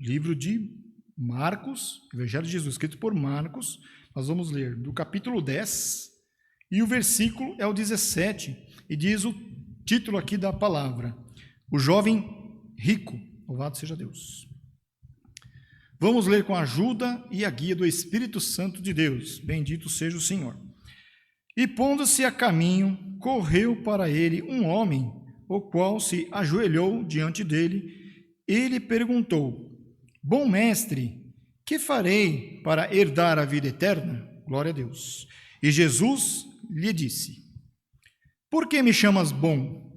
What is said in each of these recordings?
livro de Marcos, Evangelho de Jesus, escrito por Marcos. Nós vamos ler do capítulo 10, e o versículo é o 17, e diz o título aqui da palavra: o jovem rico. Louvado seja Deus. Vamos ler com a ajuda e a guia do Espírito Santo de Deus. Bendito seja o Senhor. E pondo-se a caminho, correu para ele um homem, o qual se ajoelhou diante dele. Ele perguntou: Bom mestre, que farei para herdar a vida eterna? Glória a Deus. E Jesus lhe disse: Por que me chamas bom?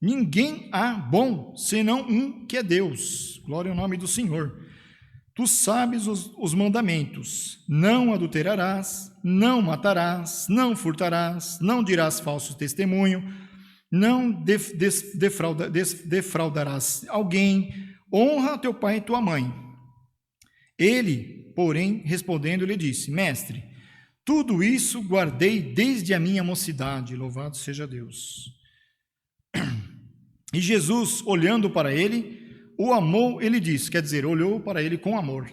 Ninguém há bom, senão um, que é Deus. Glória ao nome do Senhor. Tu sabes os mandamentos: não adulterarás, não matarás, não furtarás, não dirás falso testemunho, não defraudarás alguém, honra teu pai e tua mãe. Ele, porém, respondendo, lhe disse: Mestre, tudo isso guardei desde a minha mocidade. Louvado seja Deus. E Jesus, olhando para ele, o amou, ele disse, quer dizer, olhou para ele com amor,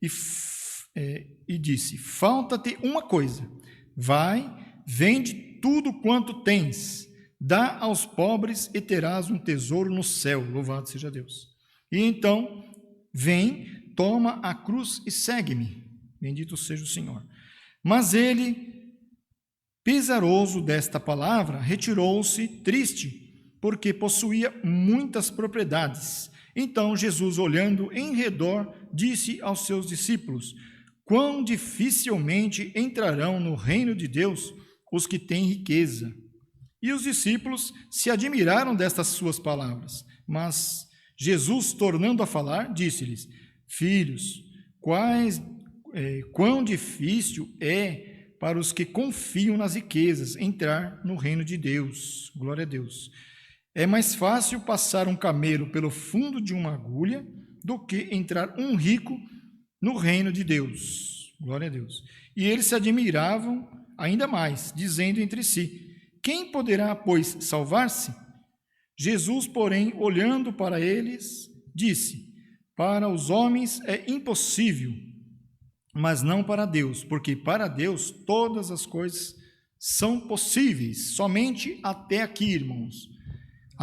e disse: Falta-te uma coisa, vai, vende tudo quanto tens, dá aos pobres e terás um tesouro no céu. Louvado seja Deus. E então, vem, toma a cruz e segue-me. Bendito seja o Senhor. Mas ele, pesaroso desta palavra, retirou-se triste, porque possuía muitas propriedades. Então Jesus, olhando em redor, disse aos seus discípulos: Quão dificilmente entrarão no reino de Deus os que têm riqueza. E os discípulos se admiraram destas suas palavras. Mas Jesus, tornando a falar, disse-lhes: Filhos, quão difícil é para os que confiam nas riquezas entrar no reino de Deus. Glória a Deus. É mais fácil passar um camelo pelo fundo de uma agulha do que entrar um rico no reino de Deus. Glória a Deus. E eles se admiravam ainda mais, dizendo entre si: Quem poderá, pois, salvar-se? Jesus, porém, olhando para eles, disse: Para os homens é impossível, mas não para Deus, porque para Deus todas as coisas são possíveis. Somente até aqui, irmãos.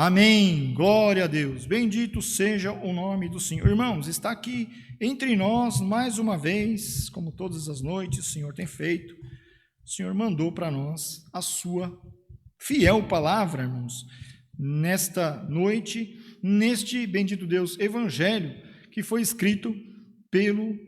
Amém, glória a Deus, bendito seja o nome do Senhor. Irmãos, está aqui entre nós mais uma vez, como todas as noites o Senhor tem feito. O Senhor mandou para nós a sua fiel palavra, irmãos, nesta noite, neste, bendito Deus, evangelho que foi escrito pelo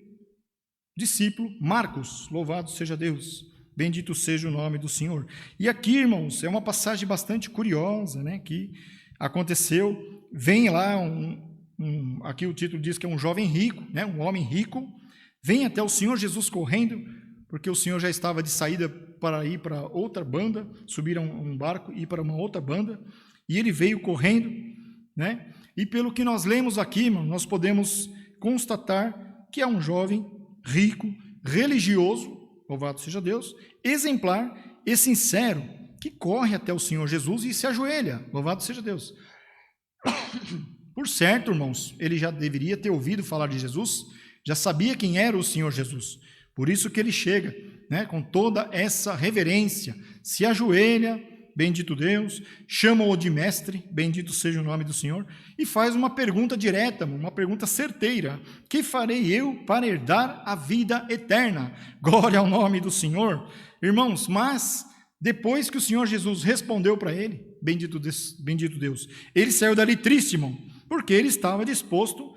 discípulo Marcos. Louvado seja Deus, bendito seja o nome do Senhor. E aqui, irmãos, é uma passagem bastante curiosa, né, que aconteceu. Vem lá aqui o título diz que é um jovem rico, né, um homem rico, vem até o Senhor Jesus correndo, porque o Senhor já estava de saída para ir para outra banda, subir a um barco e ir para uma outra banda, e ele veio correndo, né? E pelo que nós lemos aqui, irmão, nós podemos constatar que é um jovem rico, religioso, louvado seja Deus, exemplar e sincero, que corre até o Senhor Jesus e se ajoelha, louvado seja Deus. Por certo, irmãos, ele já deveria ter ouvido falar de Jesus, já sabia quem era o Senhor Jesus, por isso que ele chega, né, com toda essa reverência, se ajoelha, bendito Deus, chama-o de mestre, bendito seja o nome do Senhor, e faz uma pergunta direta, uma pergunta certeira: que farei eu para herdar a vida eterna? Glória ao nome do Senhor. Irmãos, mas depois que o Senhor Jesus respondeu para ele, bendito Deus, ele saiu dali triste, irmão, porque ele estava disposto,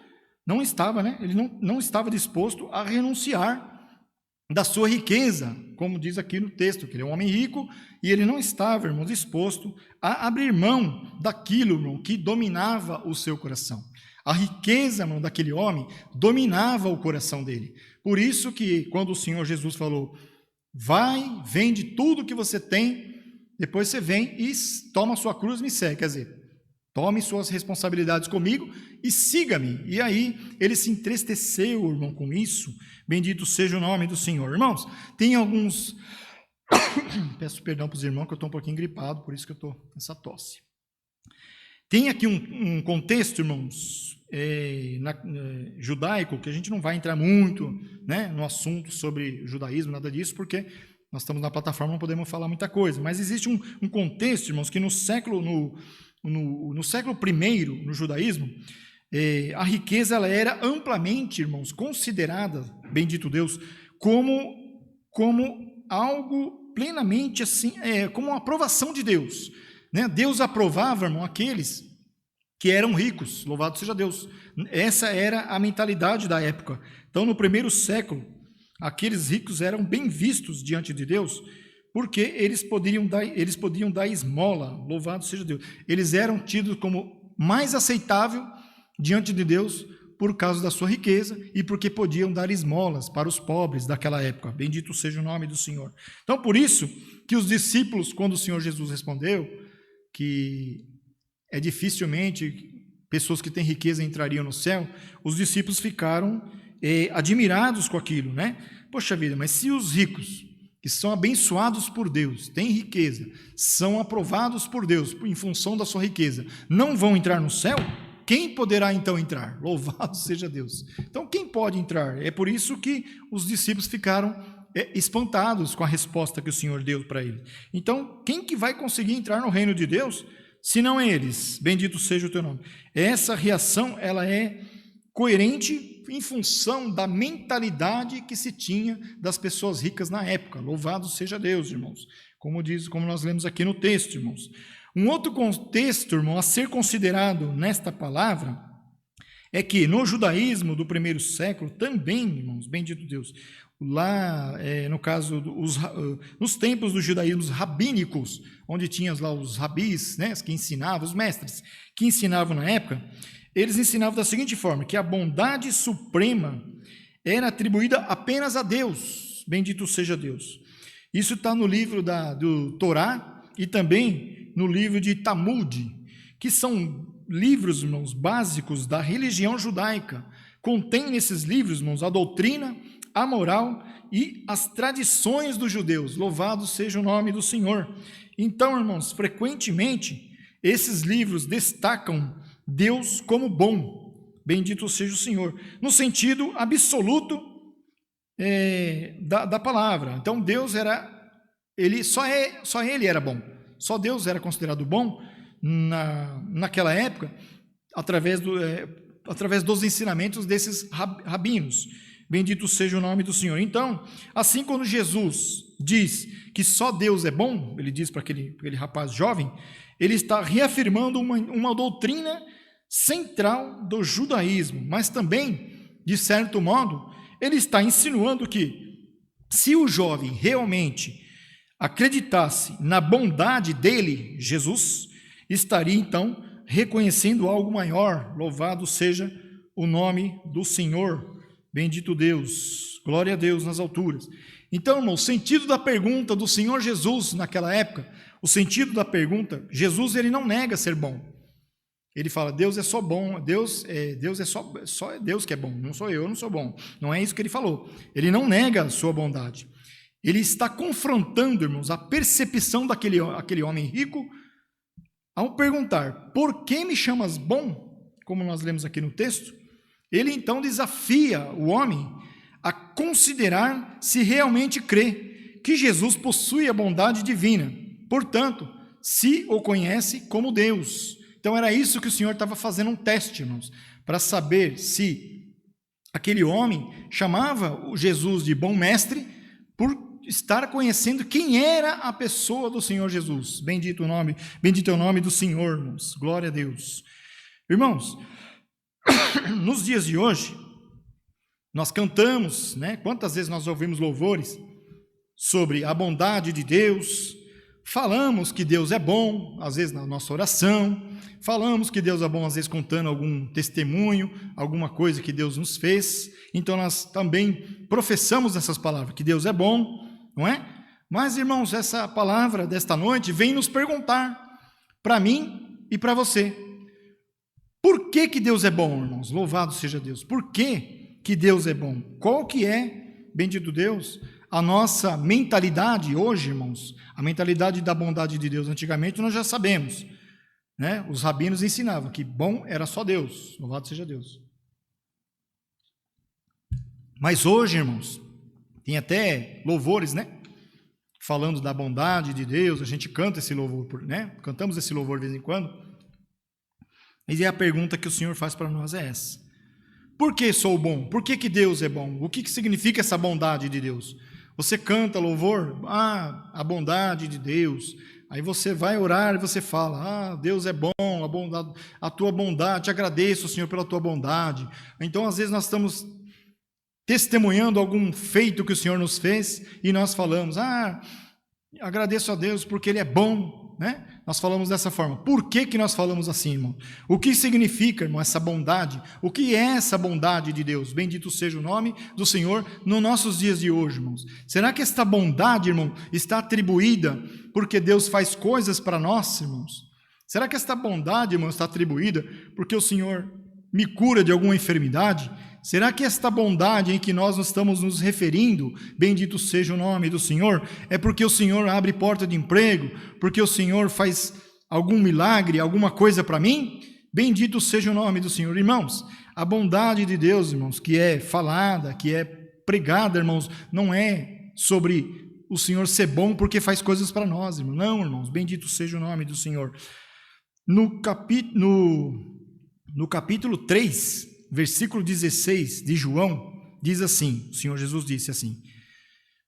ele não estava disposto a renunciar da sua riqueza, como diz aqui no texto, que ele é um homem rico, e ele não estava, irmão, disposto a abrir mão daquilo, irmão, que dominava o seu coração. A riqueza, irmão, daquele homem dominava o coração dele. Por isso que quando o Senhor Jesus falou: vai, vende tudo que você tem, depois você vem e toma a sua cruz e me segue, quer dizer, tome suas responsabilidades comigo e siga-me. E aí ele se entristeceu, irmão, com isso. Bendito seja o nome do Senhor. Irmãos, tem alguns... Peço perdão para os irmãos que eu estou um pouquinho gripado, por isso que eu estou nessa tosse. Tem aqui um contexto, irmãos, judaico, que a gente não vai entrar muito, né, no assunto sobre judaísmo, nada disso, porque nós estamos na plataforma, não podemos falar muita coisa, mas existe um contexto, irmãos, que no século I, no judaísmo, a riqueza ela era amplamente, irmãos, considerada, bendito Deus, como algo plenamente assim, como uma aprovação de Deus, né? Deus aprovava, irmão, aqueles que eram ricos, louvado seja Deus. Essa era a mentalidade da época. Então, no primeiro século, aqueles ricos eram bem vistos diante de Deus, porque eles podiam dar esmola, louvado seja Deus. Eles eram tidos como mais aceitável diante de Deus por causa da sua riqueza e porque podiam dar esmolas para os pobres daquela época. Bendito seja o nome do Senhor. Então, por isso que os discípulos, quando o Senhor Jesus respondeu que dificilmente pessoas que têm riqueza entrariam no céu, os discípulos ficaram admirados com aquilo, né? Poxa vida, mas se os ricos, que são abençoados por Deus, têm riqueza, são aprovados por Deus em função da sua riqueza, não vão entrar no céu, quem poderá então entrar? Louvado seja Deus. Então, quem pode entrar? É por isso que os discípulos ficaram espantados com a resposta que o Senhor deu para eles. Então, quem que vai conseguir entrar no reino de Deus, se não eles? Bendito seja o teu nome. Essa reação, ela é coerente em função da mentalidade que se tinha das pessoas ricas na época. Louvado seja Deus, irmãos. Como nós lemos aqui no texto, irmãos. Um outro contexto, irmão, a ser considerado nesta palavra é que no judaísmo do primeiro século também, irmãos, bendito Deus, lá, no caso, nos templos do judaísmo rabínicos, onde tinham lá os rabis, né, que ensinavam, os mestres que ensinavam na época, eles ensinavam da seguinte forma, que a bondade suprema era atribuída apenas a Deus, bendito seja Deus. Isso está no livro do Torá e também no livro de Talmud, que são livros, irmãos, básicos da religião judaica. Contém nesses livros, irmãos, a doutrina, a moral e as tradições dos judeus. Louvado seja o nome do Senhor. Então, irmãos, frequentemente, esses livros destacam Deus como bom. Bendito seja o Senhor. No sentido absoluto da palavra. Então, Deus só ele era bom. Só Deus era considerado bom naquela época, através dos ensinamentos desses rabinos. Bendito seja o nome do Senhor. Então, assim quando Jesus diz que só Deus é bom, ele diz para aquele rapaz jovem, ele está reafirmando uma doutrina central do judaísmo, mas também, de certo modo, ele está insinuando que se o jovem realmente acreditasse na bondade dele, Jesus, estaria então reconhecendo algo maior. Louvado seja o nome do Senhor. Bendito Deus. Glória a Deus nas alturas. Então, irmão, o sentido da pergunta do Senhor Jesus naquela época, o sentido da pergunta, Jesus ele não nega ser bom. Ele fala, Deus é só bom, Deus é só Deus que é bom, não sou eu não sou bom. Não é isso que ele falou. Ele não nega a sua bondade. Ele está confrontando, irmãos, a percepção daquele homem rico ao perguntar, por que me chamas bom? Como nós lemos aqui no texto, ele então desafia o homem a considerar se realmente crê que Jesus possui a bondade divina, portanto, se o conhece como Deus. Então era isso que o Senhor estava fazendo um teste, irmãos, para saber se aquele homem chamava o Jesus de bom mestre por estar conhecendo quem era a pessoa do Senhor Jesus. Bendito é o nome do Senhor, irmãos. Glória a Deus. Irmãos, nos dias de hoje, nós cantamos, né? Quantas vezes nós ouvimos louvores sobre a bondade de Deus, falamos que Deus é bom, às vezes na nossa oração, falamos que Deus é bom, às vezes contando algum testemunho, alguma coisa que Deus nos fez, então nós também professamos essas palavras, que Deus é bom, não é? Mas, irmãos, essa palavra desta noite vem nos perguntar, para mim e para você, por que Deus é bom, irmãos? Louvado seja Deus. Por que Deus é bom? Qual que é, bendito Deus, a nossa mentalidade hoje, irmãos? A mentalidade da bondade de Deus, antigamente nós já sabemos, né, os rabinos ensinavam que bom era só Deus, louvado seja Deus. Mas hoje, irmãos, tem até louvores, né, falando da bondade de Deus, a gente canta esse louvor, né, cantamos esse louvor de vez em quando, e a pergunta que o Senhor faz para nós é essa: por que sou bom? Por que Deus é bom? O que significa essa bondade de Deus? Você canta louvor, a bondade de Deus. Aí você vai orar e você fala, Deus é bom, a tua bondade, te agradeço, Senhor, pela tua bondade. Então, às vezes, nós estamos testemunhando algum feito que o Senhor nos fez e nós falamos, agradeço a Deus porque Ele é bom, né? Nós falamos dessa forma. Por que nós falamos assim, irmão? O que significa, irmão, essa bondade? O que é essa bondade de Deus? Bendito seja o nome do Senhor nos nossos dias de hoje, irmãos. Será que esta bondade, irmão, está atribuída porque Deus faz coisas para nós, irmãos? Será que esta bondade, irmão, está atribuída porque o Senhor me cura de alguma enfermidade? Será que esta bondade em que nós estamos nos referindo, bendito seja o nome do Senhor, é porque o Senhor abre porta de emprego, porque o Senhor faz algum milagre, alguma coisa para mim? Bendito seja o nome do Senhor. Irmãos, a bondade de Deus, irmãos, que é falada, que é pregada, irmãos, não é sobre o Senhor ser bom porque faz coisas para nós, irmãos. Não, irmãos, bendito seja o nome do Senhor. No capítulo 3, versículo 16 de João, diz assim, o Senhor Jesus disse assim: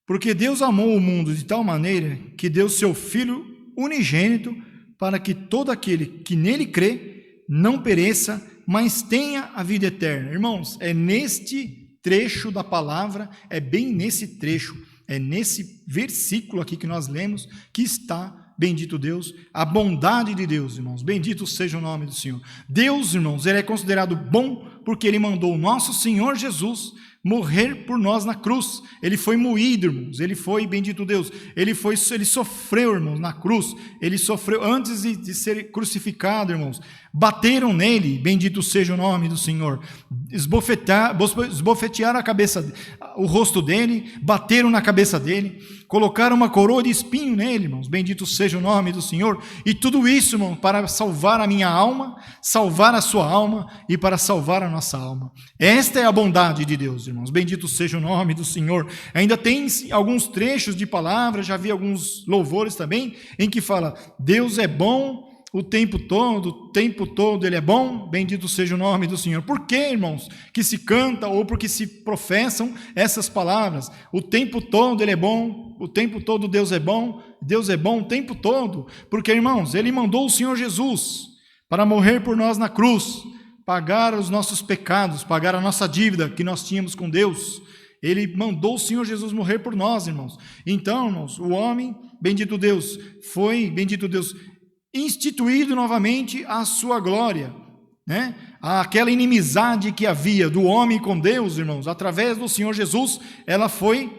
porque Deus amou o mundo de tal maneira que deu seu Filho unigênito para que todo aquele que nele crê não pereça, mas tenha a vida eterna. Irmãos, é neste trecho da palavra, é bem nesse trecho, é nesse versículo aqui que nós lemos que está, bendito Deus, a bondade de Deus, irmãos. Bendito seja o nome do Senhor. Deus, irmãos, Ele é considerado bom porque Ele mandou o nosso Senhor Jesus morrer por nós na cruz. Ele foi moído, irmãos. Ele foi, bendito Deus, ele sofreu, irmãos, na cruz. Ele sofreu antes de ser crucificado, irmãos. Bateram nele, bendito seja o nome do Senhor. Esbofetearam a cabeça, o rosto dele, bateram na cabeça dele, colocaram uma coroa de espinho nele, irmãos. Bendito seja o nome do Senhor. E tudo isso, irmão, para salvar a minha alma, salvar a sua alma e para salvar a nossa alma. Esta é a bondade de Deus, irmãos. Bendito seja o nome do Senhor. Ainda tem alguns trechos de palavras, já vi alguns louvores também, em que fala, Deus é bom o tempo todo Ele é bom, bendito seja o nome do Senhor. Por que, irmãos, que se canta ou porque se professam essas palavras? O tempo todo Ele é bom, o tempo todo Deus é bom o tempo todo, porque, irmãos, Ele mandou o Senhor Jesus para morrer por nós na cruz, pagar os nossos pecados, pagar a nossa dívida que nós tínhamos com Deus. Ele mandou o Senhor Jesus morrer por nós, irmãos. Então, irmãos, o homem, bendito Deus, foi, bendito Deus, instituído novamente a sua glória, né? Aquela inimizade que havia do homem com Deus, irmãos, através do Senhor Jesus, ela foi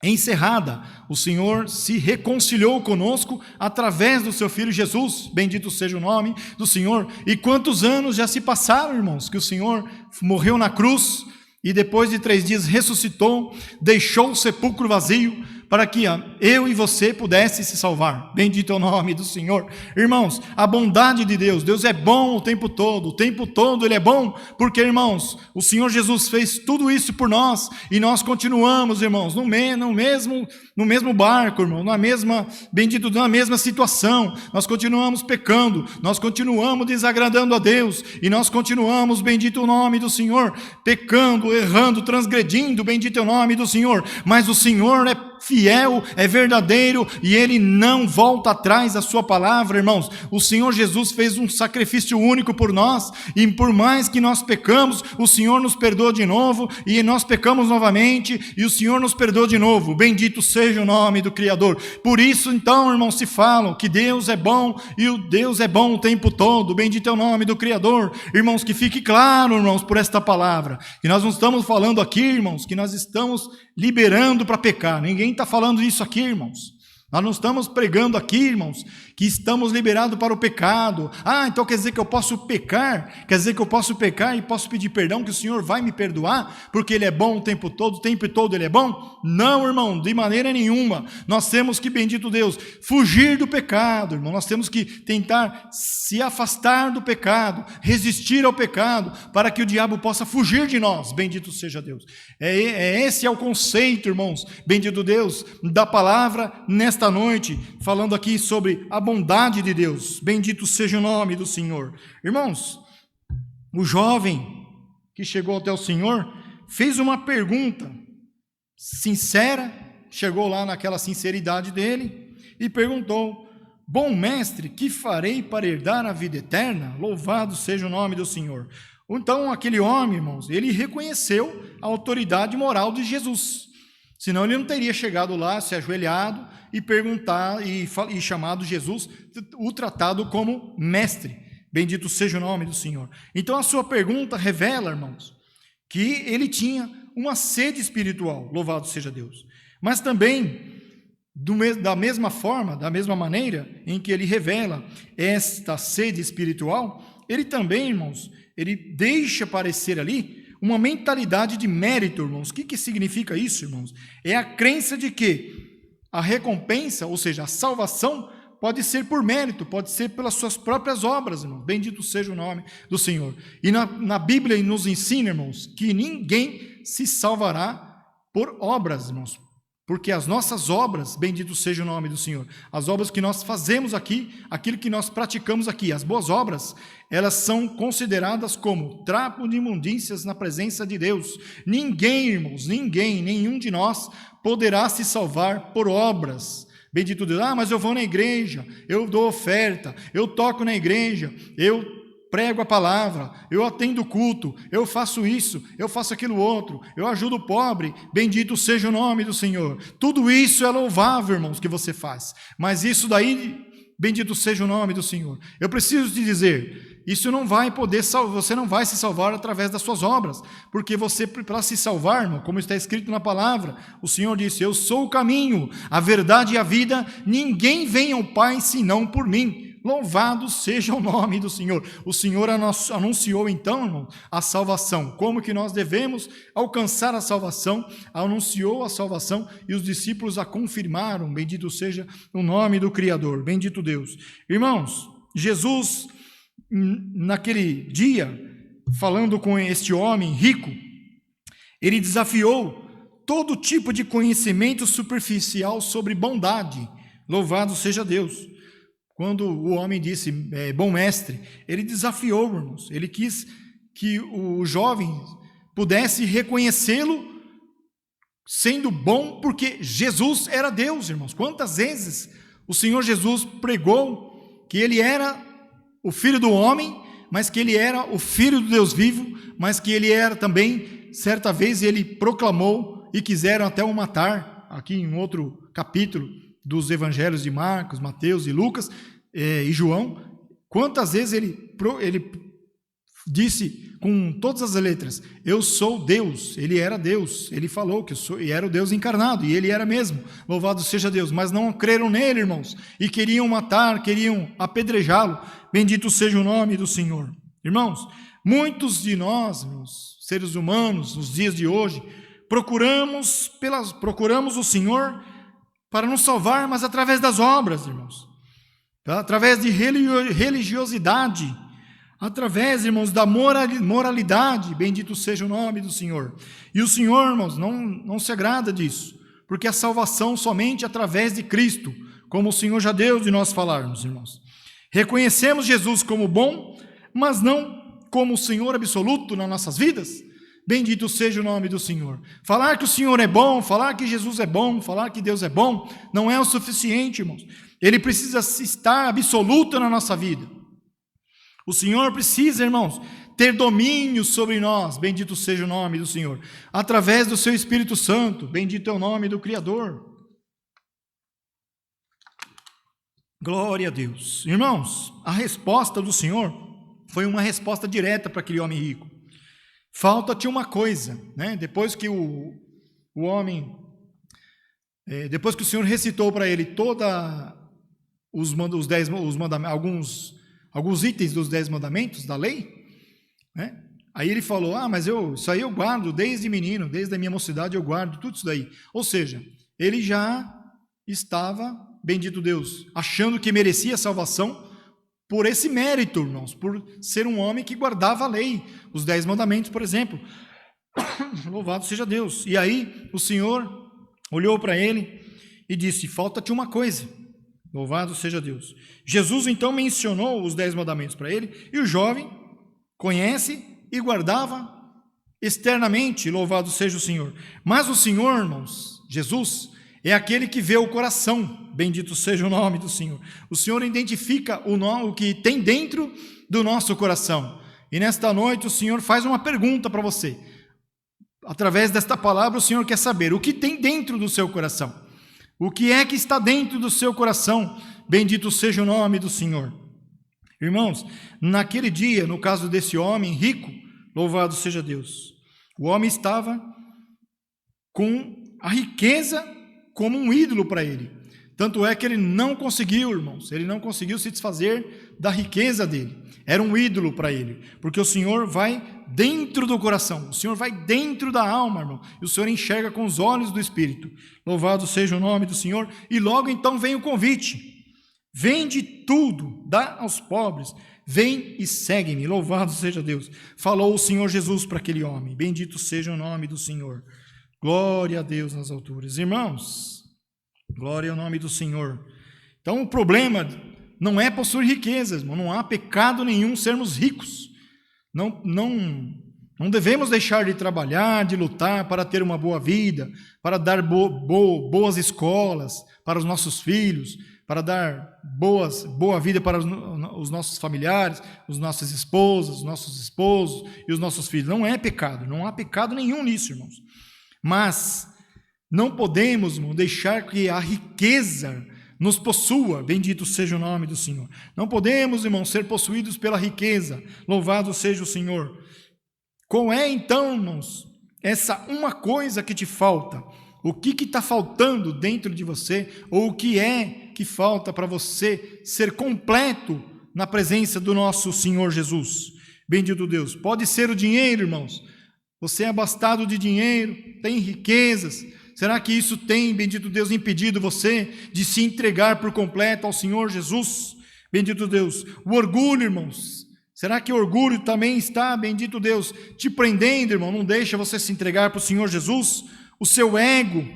encerrada. O Senhor se reconciliou conosco através do seu Filho Jesus, bendito seja o nome do Senhor. E quantos anos já se passaram, irmãos, que o Senhor morreu na cruz e depois de 3 dias ressuscitou, deixou o sepulcro vazio, para que eu e você pudesse se salvar. Bendito é o nome do Senhor. Irmãos, a bondade de Deus, Deus é bom o tempo todo Ele é bom, porque, irmãos, o Senhor Jesus fez tudo isso por nós, e nós continuamos, irmãos, no mesmo barco, irmão, na mesma situação, nós continuamos pecando, nós continuamos desagradando a Deus, e nós continuamos, bendito o nome do Senhor, pecando, errando, transgredindo, bendito é o nome do Senhor, mas o Senhor é fiel, é verdadeiro, e Ele não volta atrás da sua palavra, irmãos. O Senhor Jesus fez um sacrifício único por nós, e por mais que nós pecamos, o Senhor nos perdoa de novo, e nós pecamos novamente, e o Senhor nos perdoa de novo. Bendito seja o nome do Criador. Por isso, então, irmãos, se falam que Deus é bom, e o Deus é bom o tempo todo. Bendito é o nome do Criador. Irmãos, que fique claro, irmãos, por esta palavra, que nós não estamos falando aqui, irmãos, que nós estamos liberando para pecar. Ninguém está falando isso aqui, irmãos. Nós não estamos pregando aqui, irmãos, que estamos liberados para o pecado. Então quer dizer que eu posso pecar? Quer dizer que eu posso pecar e posso pedir perdão, que o Senhor vai me perdoar, porque Ele é bom o tempo todo Ele é bom? Não, irmão, de maneira nenhuma. Nós temos que, bendito Deus, fugir do pecado, irmão. Nós temos que tentar se afastar do pecado, resistir ao pecado, para que o diabo possa fugir de nós. Bendito seja Deus. Esse é o conceito, irmãos, bendito Deus, da palavra nesta noite, falando aqui sobre a bondade de Deus. Bendito seja o nome do Senhor. Irmãos, o jovem que chegou até o Senhor fez uma pergunta sincera, chegou lá naquela sinceridade dele e perguntou: bom mestre, que farei para herdar a vida eterna? Louvado seja o nome do Senhor. Então aquele homem, irmãos, ele reconheceu a autoridade moral de Jesus. Senão ele não teria chegado lá, se ajoelhado e perguntado e chamado Jesus, o tratado como mestre. Bendito seja o nome do Senhor. Então a sua pergunta revela, irmãos, que ele tinha uma sede espiritual, louvado seja Deus. Mas também, da mesma forma, da mesma maneira em que ele revela esta sede espiritual, ele também, irmãos, ele deixa aparecer ali uma mentalidade de mérito, irmãos. O que significa isso, irmãos? É a crença de que a recompensa, ou seja, a salvação, pode ser por mérito, pode ser pelas suas próprias obras, irmãos. Bendito seja o nome do Senhor. E na Bíblia nos ensina, irmãos, que ninguém se salvará por obras, irmãos. Porque as nossas obras, bendito seja o nome do Senhor, as obras que nós fazemos aqui, aquilo que nós praticamos aqui, as boas obras, elas são consideradas como trapo de imundícias na presença de Deus. Ninguém, irmãos, nenhum de nós poderá se salvar por obras. Bendito Deus, mas eu vou na igreja, eu dou oferta, eu toco na igreja, eu prego a palavra, eu atendo o culto, eu faço isso, eu faço aquilo outro, eu ajudo o pobre, bendito seja o nome do Senhor. Tudo isso é louvável, irmãos, que você faz, mas isso daí, bendito seja o nome do Senhor. Eu preciso te dizer, isso não vai poder você não vai se salvar através das suas obras, porque você, para se salvar, irmão, como está escrito na palavra, o Senhor disse: eu sou o caminho, a verdade e a vida, ninguém vem ao Pai senão por mim. Louvado seja o nome do Senhor. O Senhor anunciou então, irmão, a salvação. Como que nós devemos alcançar a salvação? Anunciou a salvação e os discípulos a confirmaram. Bendito seja o nome do Criador. Bendito Deus. Irmãos, Jesus, naquele dia, falando com este homem rico, ele desafiou todo tipo de conhecimento superficial sobre bondade. Louvado seja Deus. Quando o homem disse, bom mestre, ele desafiou, irmãos. Ele quis que o jovem pudesse reconhecê-lo sendo bom, porque Jesus era Deus, irmãos. Quantas vezes o Senhor Jesus pregou que ele era o Filho do homem, mas que ele era o Filho do Deus vivo, mas que ele era também, certa vez ele proclamou e quiseram até o matar, aqui em outro capítulo dos evangelhos de Marcos, Mateus e Lucas e João. Quantas vezes ele disse com todas as letras, eu sou Deus. Ele era Deus, ele falou que e era o Deus encarnado, e ele era mesmo, louvado seja Deus, mas não creram nele, irmãos, e queriam matar, queriam apedrejá-lo. Bendito seja o nome do Senhor. Irmãos, muitos de nós, irmãos, seres humanos, nos dias de hoje, procuramos o Senhor para nos salvar, mas através das obras, irmãos, através de religiosidade, através, irmãos, da moralidade. Bendito seja o nome do Senhor. E o Senhor, irmãos, não se agrada disso, porque a salvação somente através de Cristo, como o Senhor já deu de nós falarmos, irmãos. Reconhecemos Jesus como bom, mas não como o Senhor absoluto nas nossas vidas. Bendito seja o nome do Senhor. Falar que o Senhor é bom, falar que Jesus é bom, falar que Deus é bom, não é o suficiente, irmãos. Ele precisa estar absoluto na nossa vida. O Senhor precisa, irmãos, ter domínio sobre nós. Bendito seja o nome do Senhor. Através do seu Espírito Santo. Bendito é o nome do Criador. Glória a Deus. Irmãos, a resposta do Senhor foi uma resposta direta para aquele homem rico. Falta-te uma coisa, né? Depois que o homem depois que o Senhor recitou para ele alguns itens dos 10 mandamentos da lei, né? Aí ele falou, mas isso aí eu guardo desde menino, desde a minha mocidade eu guardo tudo isso daí. Ou seja, ele já estava, bendito Deus, achando que merecia salvação por esse mérito, irmãos, por ser um homem que guardava a lei, os 10 mandamentos, por exemplo. Louvado seja Deus. E aí o Senhor olhou para ele e disse, falta-te uma coisa. Louvado seja Deus. Jesus então mencionou os 10 mandamentos para ele, e o jovem conhece e guardava externamente, louvado seja o Senhor. Mas o Senhor, irmãos, Jesus, é aquele que vê o coração, bendito seja o nome do Senhor. O Senhor identifica o que tem dentro do nosso coração. E nesta noite o Senhor faz uma pergunta para você. Através desta palavra o Senhor quer saber o que tem dentro do seu coração. O que é que está dentro do seu coração? Bendito seja o nome do Senhor. Irmãos, naquele dia, no caso desse homem rico, louvado seja Deus, o homem estava com a riqueza como um ídolo para ele. Tanto é que ele não conseguiu, irmãos, ele não conseguiu se desfazer da riqueza dele. Era um ídolo para ele, porque o Senhor vai dentro do coração, o Senhor vai dentro da alma, irmão, e o Senhor enxerga com os olhos do Espírito. Louvado seja o nome do Senhor. E logo então vem o convite. Vende tudo, dá aos pobres, vem e segue-me, louvado seja Deus. Falou o Senhor Jesus para aquele homem, bendito seja o nome do Senhor. Glória a Deus nas alturas. Irmãos, glória ao nome do Senhor. Então o problema não é possuir riquezas, irmão. Não há pecado nenhum sermos ricos. Não devemos deixar de trabalhar, de lutar para ter uma boa vida, para dar boas escolas para os nossos filhos, para dar boa vida para os nossos familiares, as nossas esposas, os nossos esposos e os nossos filhos. Não é pecado, não há pecado nenhum nisso, irmãos. Mas não podemos, irmão, deixar que a riqueza nos possua, bendito seja o nome do Senhor. Não podemos, irmão, ser possuídos pela riqueza, louvado seja o Senhor. Qual é então, irmãos, essa uma coisa que te falta? O que está faltando dentro de você? Ou o que é que falta para você ser completo na presença do nosso Senhor Jesus? Bendito Deus. Pode ser o dinheiro, irmãos. Você é abastado de dinheiro, tem riquezas. Será que isso tem, bendito Deus, impedido você de se entregar por completo ao Senhor Jesus? Bendito Deus. O orgulho, irmãos. Será que o orgulho também está, bendito Deus, te prendendo, irmão? Não deixa você se entregar para o Senhor Jesus? O seu ego,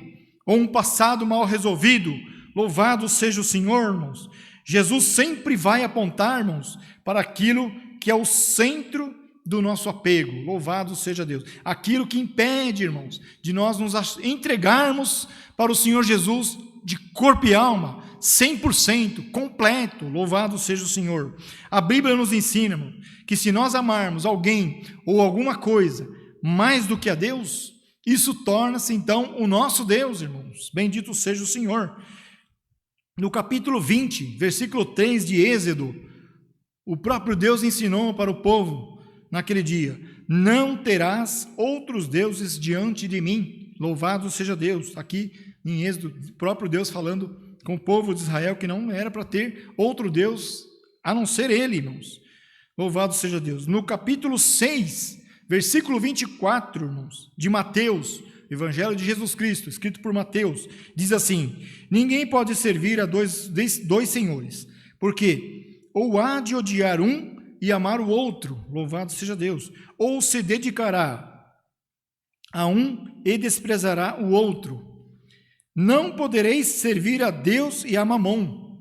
ou um passado mal resolvido, louvado seja o Senhor, irmãos. Jesus sempre vai apontar, irmãos, para aquilo que é o centro do nosso apego, louvado seja Deus. Aquilo que impede, irmãos, de nós nos entregarmos para o Senhor Jesus de corpo e alma, 100%, completo, louvado seja o Senhor. A Bíblia nos ensina, irmão, que se nós amarmos alguém ou alguma coisa mais do que a Deus, isso torna-se então o nosso Deus, irmãos. Bendito seja o Senhor. No capítulo 20, versículo 3 de Êxodo, o próprio Deus ensinou para o povo naquele dia: não terás outros deuses diante de mim. Louvado seja Deus. Aqui em Êxodo, o próprio Deus falando com o povo de Israel que não era para ter outro Deus a não ser Ele, irmãos. Louvado seja Deus. No capítulo 6, versículo 24, irmãos, de Mateus, Evangelho de Jesus Cristo, escrito por Mateus, diz assim: ninguém pode servir a dois senhores, porque ou há de odiar um e amar o outro, louvado seja Deus, ou se dedicará a um e desprezará o outro. Não podereis servir a Deus e a Mamon.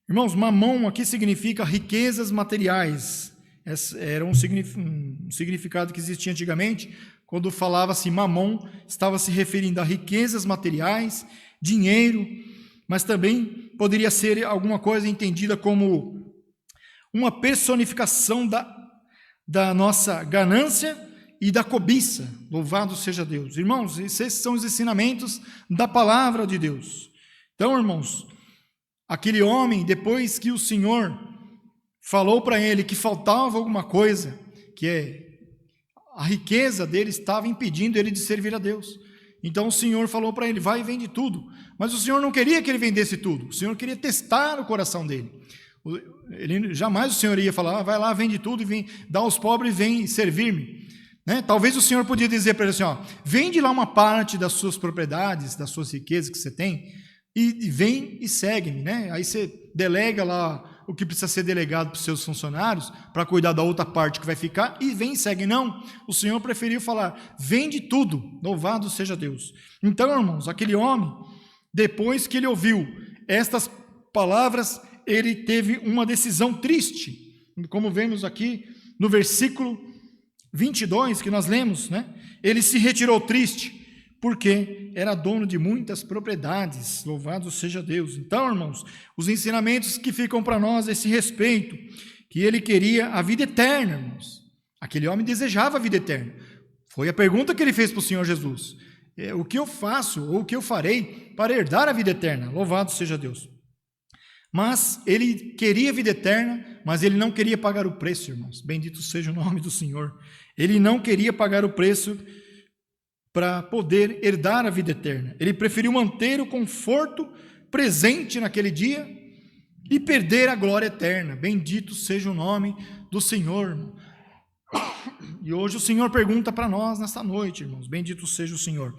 Irmãos, Mamon aqui significa riquezas materiais. Esse era um significado que existia antigamente. Quando falava-se Mamon, estava se referindo a riquezas materiais, dinheiro, mas também poderia ser alguma coisa entendida como uma personificação da nossa ganância e da cobiça. Louvado seja Deus. Irmãos, esses são os ensinamentos da palavra de Deus. Então, irmãos, aquele homem, depois que o Senhor falou para ele que faltava alguma coisa, que a riqueza dele estava impedindo ele de servir a Deus. Então o Senhor falou para ele, vai e vende tudo. Mas o Senhor não queria que ele vendesse tudo, o Senhor queria testar o coração dele. Jamais o Senhor ia falar, vai lá, vende tudo e vem, dá aos pobres e vem servir-me. Né? Talvez o Senhor podia dizer para ele assim, vende lá uma parte das suas propriedades, das suas riquezas que você tem, e vem e segue-me. Né? Aí você delega lá o que precisa ser delegado para os seus funcionários, para cuidar da outra parte que vai ficar, e vem e segue. Não, o Senhor preferiu falar, vende tudo, louvado seja Deus. Então, irmãos, aquele homem, depois que ele ouviu estas palavras, ele teve uma decisão triste, como vemos aqui no versículo 22, que nós lemos, né? Ele se retirou triste, porque era dono de muitas propriedades, louvado seja Deus. Então, irmãos, os ensinamentos que ficam para nós a esse respeito, que ele queria a vida eterna, irmãos. Aquele homem desejava a vida eterna. Foi a pergunta que ele fez para o Senhor Jesus. O que eu faço, ou o que eu farei para herdar a vida eterna? Louvado seja Deus. Mas ele queria a vida eterna, mas ele não queria pagar o preço, irmãos. Bendito seja o nome do Senhor. Ele não queria pagar o preço para poder herdar a vida eterna. Ele preferiu manter o conforto presente naquele dia e perder a glória eterna. Bendito seja o nome do Senhor. E hoje o Senhor pergunta para nós nesta noite, irmãos, bendito seja o Senhor.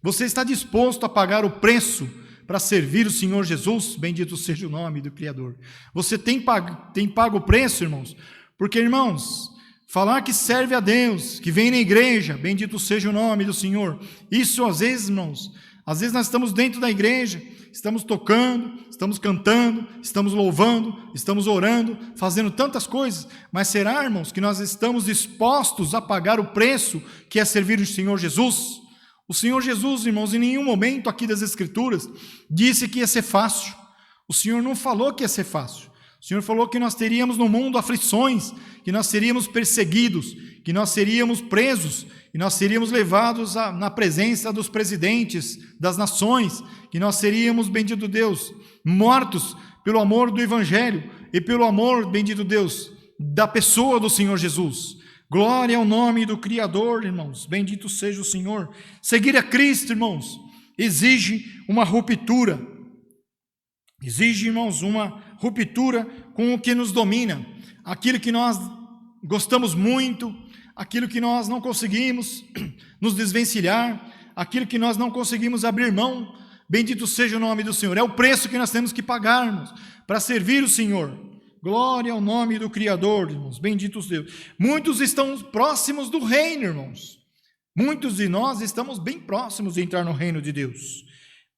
Você está disposto a pagar o preço para servir o Senhor Jesus? Bendito seja o nome do Criador. Você tem pago o preço, irmãos? Porque, irmãos, falar que serve a Deus, que vem na igreja, bendito seja o nome do Senhor. Isso às vezes, irmãos, às vezes nós estamos dentro da igreja, estamos tocando, estamos cantando, estamos louvando, estamos orando, fazendo tantas coisas, mas será, irmãos, que nós estamos dispostos a pagar o preço que é servir o Senhor Jesus? O Senhor Jesus, irmãos, em nenhum momento aqui das Escrituras disse que ia ser fácil. O Senhor não falou que ia ser fácil. O Senhor falou que nós teríamos no mundo aflições, que nós seríamos perseguidos, que nós seríamos presos, que nós seríamos levados na presença dos presidentes das nações, que nós seríamos, bendito Deus, mortos pelo amor do Evangelho e pelo amor, bendito Deus, da pessoa do Senhor Jesus. Glória ao nome do Criador, irmãos, bendito seja o Senhor. Seguir a Cristo, irmãos, exige uma ruptura. Exige, irmãos, uma ruptura com o que nos domina, aquilo que nós gostamos muito, aquilo que nós não conseguimos nos desvencilhar, aquilo que nós não conseguimos abrir mão. Bendito seja o nome do Senhor. É o preço que nós temos que pagar, irmãos, para servir o Senhor. Glória ao nome do Criador, irmãos, benditos Deus. Muitos estão próximos do reino, irmãos. Muitos de nós estamos bem próximos de entrar no reino de Deus.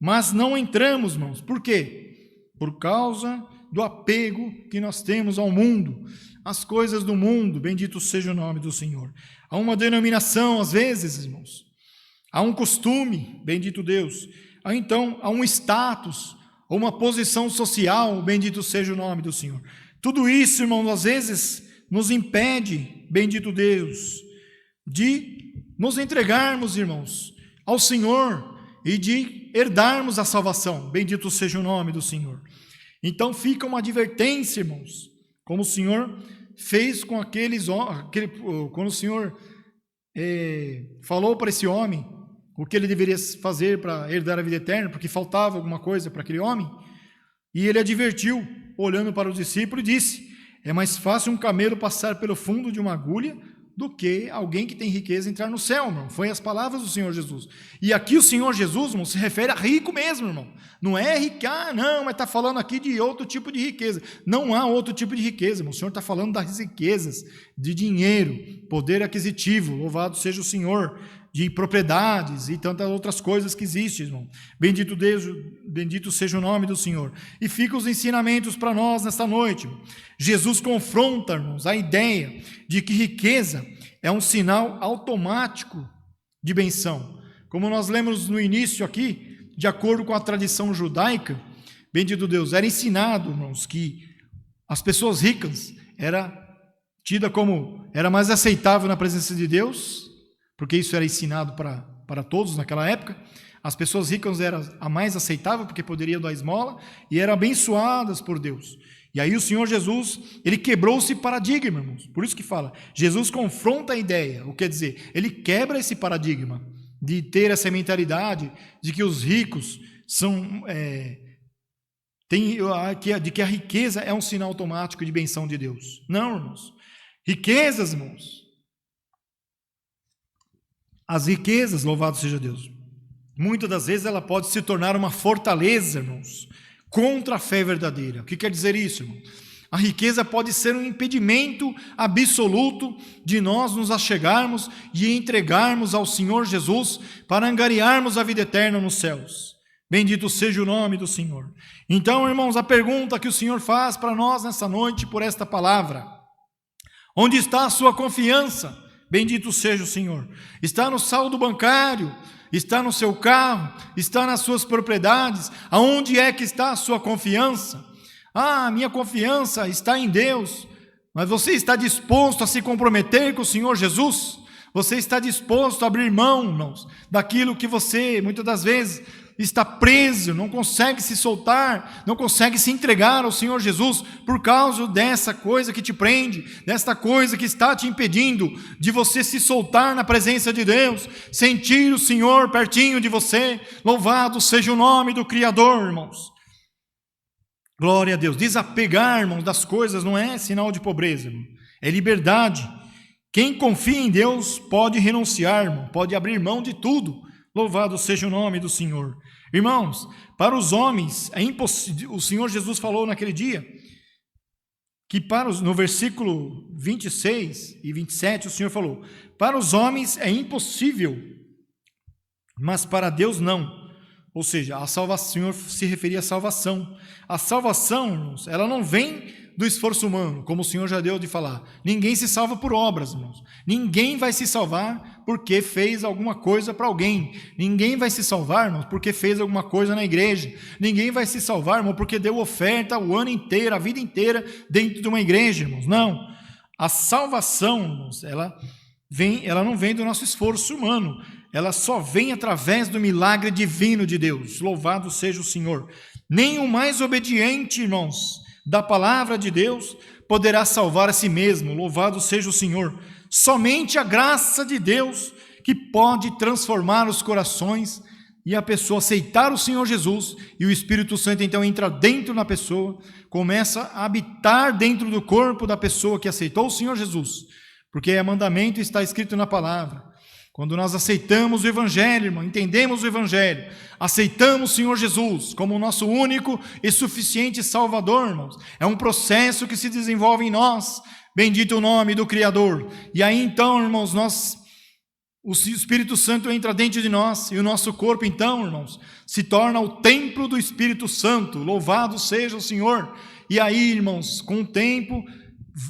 Mas não entramos, irmãos. Por quê? Por causa do apego que nós temos ao mundo, às coisas do mundo, bendito seja o nome do Senhor. Há uma denominação, às vezes, irmãos. Há um costume, bendito Deus. Então, há um status, ou uma posição social, bendito seja o nome do Senhor. Tudo isso, irmãos, às vezes nos impede, bendito Deus, de nos entregarmos, irmãos, ao Senhor e de herdarmos a salvação. Bendito seja o nome do Senhor. Então fica uma advertência, irmãos, como o Senhor fez com quando o Senhor falou para esse homem o que ele deveria fazer para herdar a vida eterna, porque faltava alguma coisa para aquele homem, e ele advertiu, olhando para os discípulos, e disse: é mais fácil um camelo passar pelo fundo de uma agulha do que alguém que tem riqueza entrar no céu, irmão. Foi as palavras do Senhor Jesus. E aqui o Senhor Jesus, irmão, se refere a rico mesmo, irmão. Não é rico, não, mas está falando aqui de outro tipo de riqueza. Não há outro tipo de riqueza, irmão. O Senhor está falando das riquezas, de dinheiro, poder aquisitivo, louvado seja o Senhor, de propriedades e tantas outras coisas que existem, irmão. Bendito Deus, bendito seja o nome do Senhor. E ficam os ensinamentos para nós nesta noite. Jesus confronta, irmãos, a ideia de que riqueza é um sinal automático de benção. Como nós lemos no início aqui, de acordo com a tradição judaica, bendito Deus, era ensinado, irmãos, que as pessoas ricas era tida como, era mais aceitável na presença de Deus, porque isso era ensinado para todos naquela época. As pessoas ricas eram a mais aceitável, porque poderiam dar esmola, e eram abençoadas por Deus. E aí o Senhor Jesus, ele quebrou esse paradigma, irmãos. Por isso que fala, Jesus confronta a ideia, o que quer dizer, ele quebra esse paradigma de ter essa mentalidade de que os ricos são... de que a riqueza é um sinal automático de benção de Deus. Não, irmãos. Riquezas, irmãos. As riquezas, louvado seja Deus, muitas das vezes ela pode se tornar uma fortaleza, irmãos, contra a fé verdadeira. O que quer dizer isso, irmão? A riqueza pode ser um impedimento absoluto de nós nos achegarmos e entregarmos ao Senhor Jesus para angariarmos a vida eterna nos céus. Bendito seja o nome do Senhor. Então, irmãos, a pergunta que o Senhor faz para nós nessa noite por esta palavra: onde está a sua confiança? Bendito seja o Senhor. Está no saldo bancário? Está no seu carro? Está nas suas propriedades? Aonde é que está a sua confiança? Ah, minha confiança está em Deus. Mas você está disposto a se comprometer com o Senhor Jesus? Você está disposto a abrir mão, irmãos, daquilo que você, muitas das vezes, está preso, não consegue se soltar, não consegue se entregar ao Senhor Jesus por causa dessa coisa que te prende, desta coisa que está te impedindo de você se soltar na presença de Deus, sentir o Senhor pertinho de você. Louvado seja o nome do Criador, irmãos. Glória a Deus. Desapegar, irmãos, das coisas não é sinal de pobreza, irmão. É liberdade. Quem confia em Deus pode renunciar, irmão, pode abrir mão de tudo. Louvado seja o nome do Senhor. Irmãos, para os homens é impossível. O Senhor Jesus falou naquele dia que no versículo 26 e 27 o Senhor falou: para os homens é impossível, mas para Deus não. Ou seja, a salvação, o Senhor se referia à salvação. A salvação, irmãos, ela não vem do esforço humano, como o Senhor já deu de falar. Ninguém se salva por obras, irmãos. Ninguém vai se salvar porque fez alguma coisa para alguém. Ninguém vai se salvar, irmãos, porque fez alguma coisa na igreja. Ninguém vai se salvar, irmão, porque deu oferta o ano inteiro, a vida inteira, dentro de uma igreja, irmãos. Não. A salvação, irmãos, ela não vem do nosso esforço humano. Ela só vem através do milagre divino de Deus. Louvado seja o Senhor. Nem o mais obediente, irmãos, da palavra de Deus poderá salvar a si mesmo. Louvado seja o Senhor. Somente a graça de Deus que pode transformar os corações e a pessoa aceitar o Senhor Jesus, e o Espírito Santo então entra dentro da pessoa, começa a habitar dentro do corpo da pessoa que aceitou o Senhor Jesus, porque é mandamento, está escrito na palavra. Quando nós aceitamos o Evangelho, irmão, entendemos o Evangelho, aceitamos o Senhor Jesus como o nosso único e suficiente Salvador, irmãos, é um processo que se desenvolve em nós. Bendito o nome do Criador. E aí então, irmãos, o Espírito Santo entra dentro de nós, e o nosso corpo então, irmãos, se torna o templo do Espírito Santo. Louvado seja o Senhor. E aí, irmãos, com o tempo,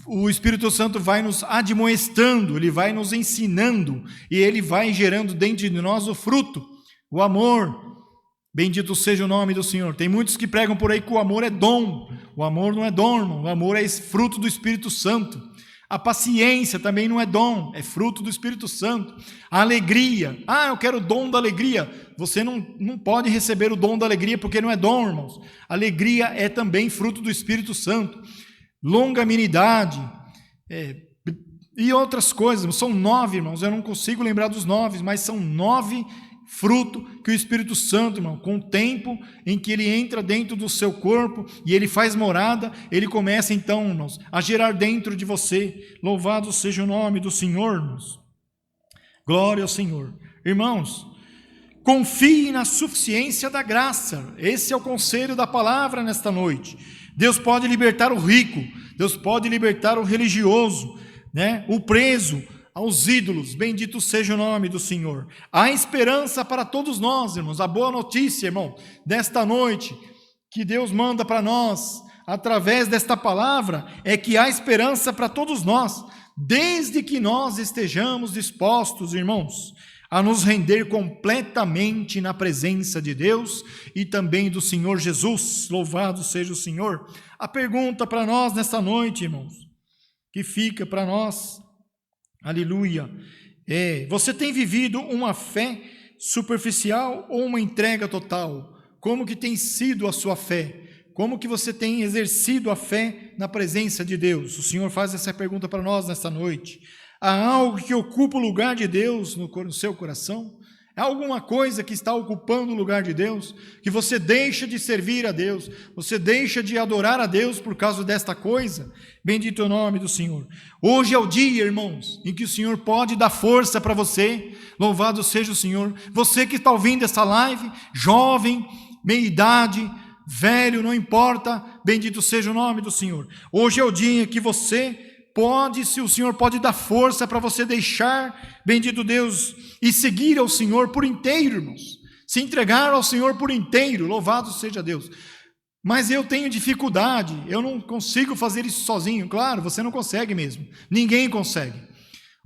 o Espírito Santo vai nos admoestando, ele vai nos ensinando, e ele vai gerando dentro de nós o fruto, o amor. Bendito seja o nome do Senhor. Tem muitos que pregam por aí que o amor é dom. O amor não é dom, irmão. O amor é fruto do Espírito Santo. A paciência também não é dom, é fruto do Espírito Santo. A alegria, eu quero o dom da alegria. Você não pode receber o dom da alegria porque não é dom, irmãos. Alegria é também fruto do Espírito Santo. Longanimidade, e outras coisas. São 9, irmãos, eu não consigo lembrar dos 9, mas são 9 frutos que o Espírito Santo, irmão, com o tempo em que ele entra dentro do seu corpo e ele faz morada, ele começa então, irmãos, a gerar dentro de você. Louvado seja o nome do Senhor, irmãos. Glória ao Senhor. Irmãos, confie na suficiência da graça. Esse é o conselho da palavra nesta noite. Deus pode libertar o rico, Deus pode libertar o religioso, o preso, aos ídolos. Bendito seja o nome do Senhor. Há esperança para todos nós, irmãos. A boa notícia, irmão, desta noite, que Deus manda para nós, através desta palavra, é que há esperança para todos nós, desde que nós estejamos dispostos, irmãos, a nos render completamente na presença de Deus e também do Senhor Jesus. Louvado seja o Senhor. A pergunta para nós nesta noite, irmãos, que fica para nós, aleluia, você tem vivido uma fé superficial ou uma entrega total? Como que tem sido a sua fé? Como que você tem exercido a fé na presença de Deus? O Senhor faz essa pergunta para nós nesta noite. Há algo que ocupa o lugar de Deus no seu coração? É alguma coisa que está ocupando o lugar de Deus, que você deixa de servir a Deus, você deixa de adorar a Deus por causa desta coisa? Bendito é o nome do Senhor. Hoje é o dia, irmãos, em que o Senhor pode dar força para você. Louvado seja o Senhor. Você que está ouvindo essa live, jovem, meia-idade, velho, não importa, bendito seja o nome do Senhor. Hoje é o dia em que você pode, se o Senhor pode dar força para você deixar, bendito Deus, e seguir ao Senhor por inteiro, irmãos. Se entregar ao Senhor por inteiro, louvado seja Deus. Mas eu tenho dificuldade, eu não consigo fazer isso sozinho. Claro, você não consegue mesmo, ninguém consegue.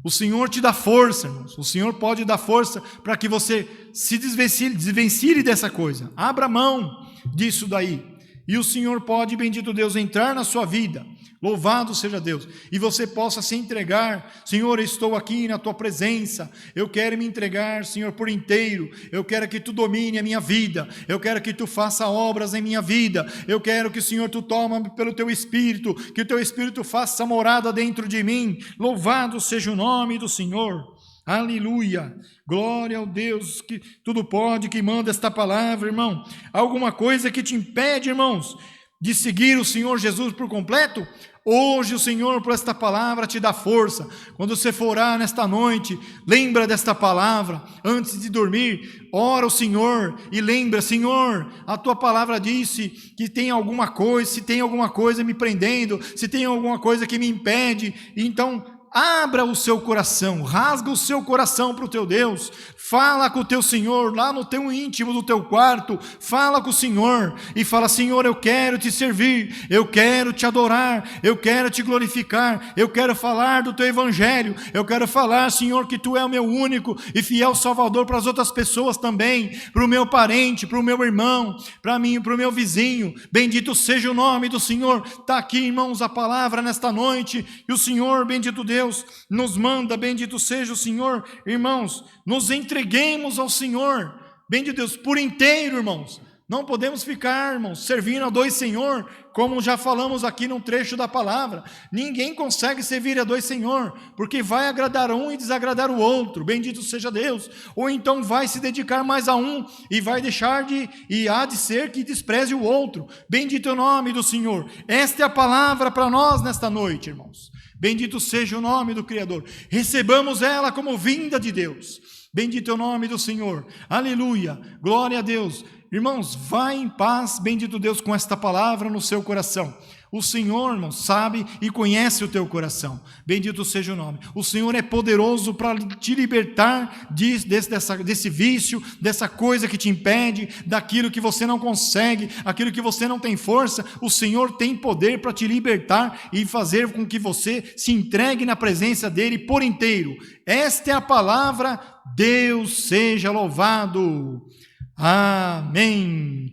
O Senhor te dá força, irmãos. O Senhor pode dar força para que você se desvencilhe dessa coisa. Abra mão disso daí. E o Senhor pode, bendito Deus, entrar na sua vida. Louvado seja Deus. E você possa se entregar. Senhor, eu estou aqui na tua presença. Eu quero me entregar, Senhor, por inteiro. Eu quero que tu domine a minha vida. Eu quero que tu faça obras em minha vida. Eu quero que, Senhor, tu toma pelo teu Espírito. Que o teu Espírito faça morada dentro de mim. Louvado seja o nome do Senhor. Aleluia, glória ao Deus que tudo pode, que manda esta palavra, irmão. Alguma coisa que te impede, irmãos, de seguir o Senhor Jesus por completo? Hoje o Senhor, por esta palavra, te dá força. Quando você for orar nesta noite, lembra desta palavra. Antes de dormir, ora ao Senhor e lembra: Senhor, a tua palavra disse que tem alguma coisa, se tem alguma coisa me prendendo, se tem alguma coisa que me impede, então abra o seu coração, rasga o seu coração para o teu Deus, fala com o teu Senhor, lá no teu íntimo do teu quarto, fala com o Senhor, e fala: Senhor, eu quero te servir, eu quero te adorar, eu quero te glorificar, eu quero falar do teu evangelho, eu quero falar, Senhor, que tu é o meu único e fiel Salvador para as outras pessoas também, para o meu parente, para o meu irmão, para mim, para o meu vizinho. Bendito seja o nome do Senhor. Está aqui, irmãos, a palavra nesta noite, e o Senhor, bendito Deus, nos manda, bendito seja o Senhor, irmãos, nos entreguemos ao Senhor, bendito Deus, por inteiro, irmãos. Não podemos ficar, irmãos, servindo a dois senhor, como já falamos aqui num trecho da palavra. Ninguém consegue servir a dois senhor, porque vai agradar um e desagradar o outro, bendito seja Deus. Ou então vai se dedicar mais a um e vai deixar e há de ser que despreze o outro. Bendito é o nome do Senhor. Esta é a palavra para nós nesta noite, irmãos. Bendito seja o nome do Criador. Recebamos ela como vinda de Deus. Bendito é o nome do Senhor. Aleluia. Glória a Deus. Irmãos, vá em paz, bendito Deus, com esta palavra no seu coração. O Senhor, irmão, sabe e conhece o teu coração. Bendito seja o nome. O Senhor é poderoso para te libertar desse vício, dessa coisa que te impede, daquilo que você não consegue, aquilo que você não tem força. O Senhor tem poder para te libertar e fazer com que você se entregue na presença dEle por inteiro. Esta é a palavra. Deus seja louvado. Amém.